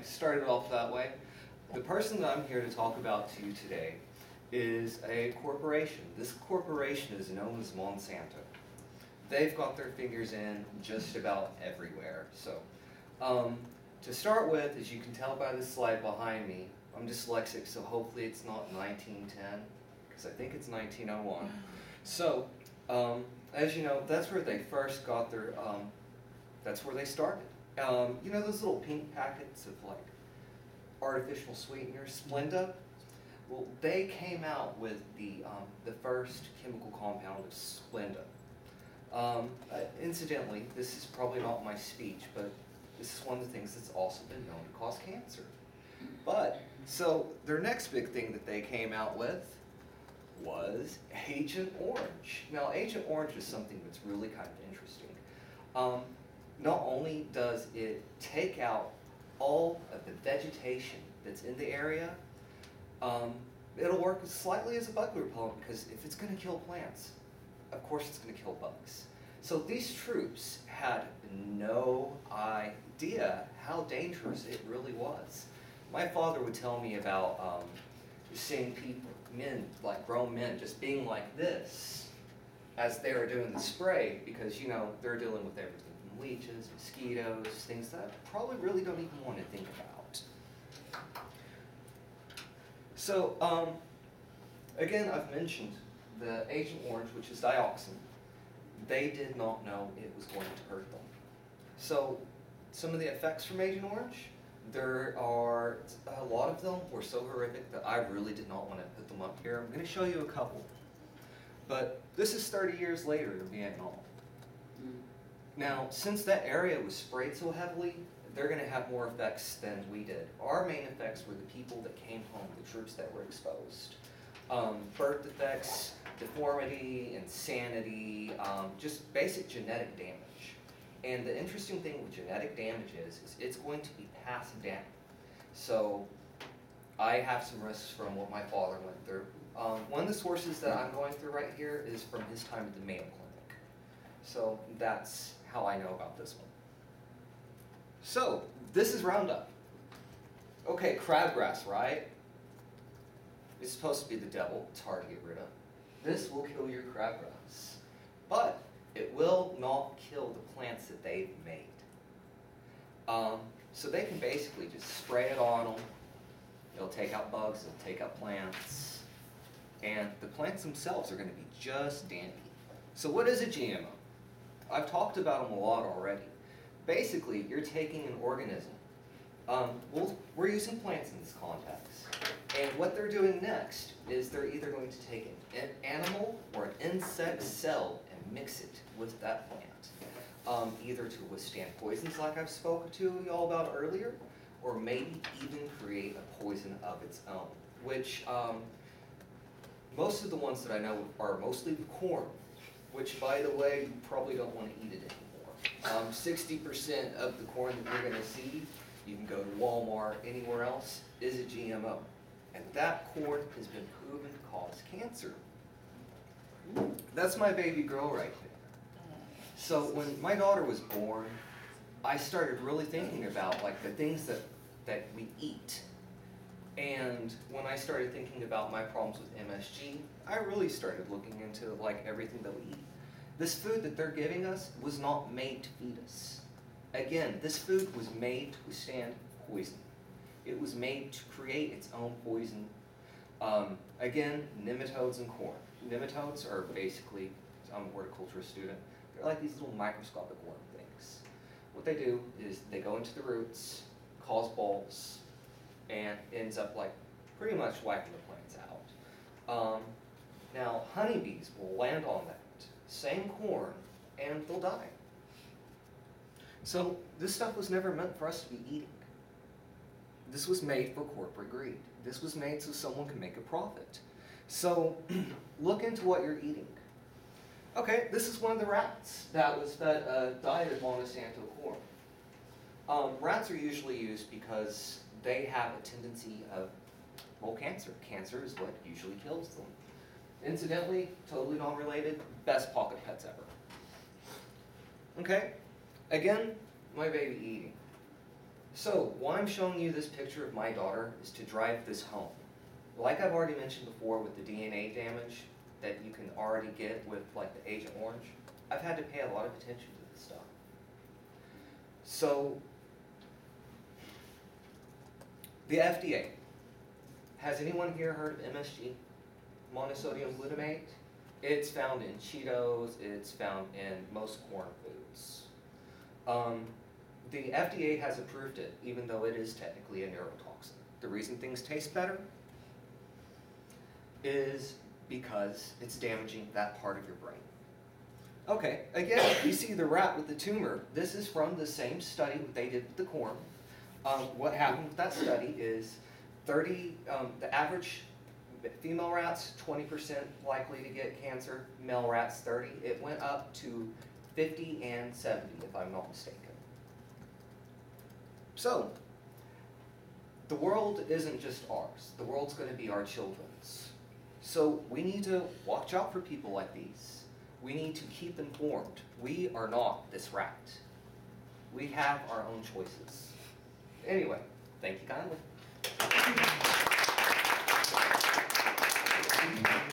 started off that way. The person that I'm here to talk about to you today is a corporation. This corporation is known as Monsanto. They've got their fingers in just about everywhere. So, to start with, as you can tell by the slide behind me, I'm dyslexic, so hopefully it's not 1910, because I think it's 1901. So, as you know, that's where they first got their, that's where they started. You know those little pink packets of like artificial sweeteners, Splenda? Well, they came out with the first chemical compound of Splenda. Incidentally, this is probably not my speech, but this is one of the things that's also been known to cause cancer. But, so their next big thing that they came out with was Agent Orange. Now, Agent Orange is something that's really kind of interesting. Not only does it take out all of the vegetation that's in the area, it'll work slightly as a bug repellent because if it's going to kill plants, of course it's going to kill bugs. So these troops had no idea how dangerous it really was. My father would tell me about seeing people, men, like grown men, just being like this as they were doing the spray because, you know, they're dealing with everything from leeches, mosquitoes, things that I probably really don't even want to think about. So, again, I've mentioned the Agent Orange, which is dioxin. They did not know it was going to hurt them. So, some of the effects from Agent Orange, there are a lot of them were so horrific that I really did not want to put them up here. I'm going to show you a couple. But this is 30 years later in Vietnam. Now, since that area was sprayed so heavily, they're going to have more effects than we did. Our main effects were the people that came home, the troops that were exposed. Birth defects, deformity, insanity, just basic genetic damage. And the interesting thing with genetic damage is it's going to be passed down. So I have some risks from what my father went through. One of the sources that I'm going through right here is from his time at the Mayo Clinic. So that's how I know about this one. So this is Roundup. Okay, crabgrass, right? It's supposed to be the devil. It's hard to get rid of. This will kill your crabgrass. But it will not kill the plants that they've made. So they can basically just spray it on them. It'll take out bugs, it'll take out plants. And the plants themselves are going to be just dandy. So what is a GMO? I've talked about them a lot already. Basically, you're taking an organism. We're using plants in this context. And what they're doing next is they're either going to take an animal or an insect cell and mix it with that plant. Either to withstand poisons like I've spoken to y'all about earlier, or maybe even create a poison of its own, which most of the ones that I know are mostly corn, which, by the way, you probably don't want to eat it anymore. 60% of the corn that you're going to see, you can go to Walmart, anywhere else, is a GMO. And that corn has been proven to cause cancer. That's my baby girl right there. So when my daughter was born, I started really thinking about like the things that we eat. And when I started thinking about my problems with MSG, I really started looking into like everything that we eat. This food that they're giving us was not made to feed us. Again, this food was made to withstand poison. It was made to create its own poison. Again, nematodes and corn. Nematodes are basically, I'm a horticulture student, they're like these little microscopic worm things. What they do is they go into the roots, cause bulbs, and ends up like pretty much wiping the plants out. Now, honeybees will land on that same corn and they'll die. So this stuff was never meant for us to be eating. This was made for corporate greed. This was made so someone can make a profit. So look into what you're eating. Okay, this is one of the rats that was fed a diet of Monsanto corn. Rats are usually used because they have a tendency of, well, cancer. Cancer is what usually kills them. Incidentally, totally non-related, best pocket pets ever. Okay, again, my baby eating. So, why I'm showing you this picture of my daughter is to drive this home. Like I've already mentioned before with the DNA damage that you can already get with like the Agent Orange, I've had to pay a lot of attention to this stuff. So, the FDA. Has anyone here heard of MSG? Monosodium glutamate? It's found in Cheetos, it's found in most corn foods. The FDA has approved it, even though it is technically a neurotoxin. The reason things taste better is because it's damaging that part of your brain. Okay, again, you see the rat with the tumor. This is from the same study that they did with the corn. What happened with that study is the average female rats, 20% likely to get cancer, male rats 30. It went up to 50 and 70, if I'm not mistaken. So, the world isn't just ours. The world's going to be our children's. So we need to watch out for people like these. We need to keep informed. We are not this rat. We have our own choices. Anyway, thank you kindly.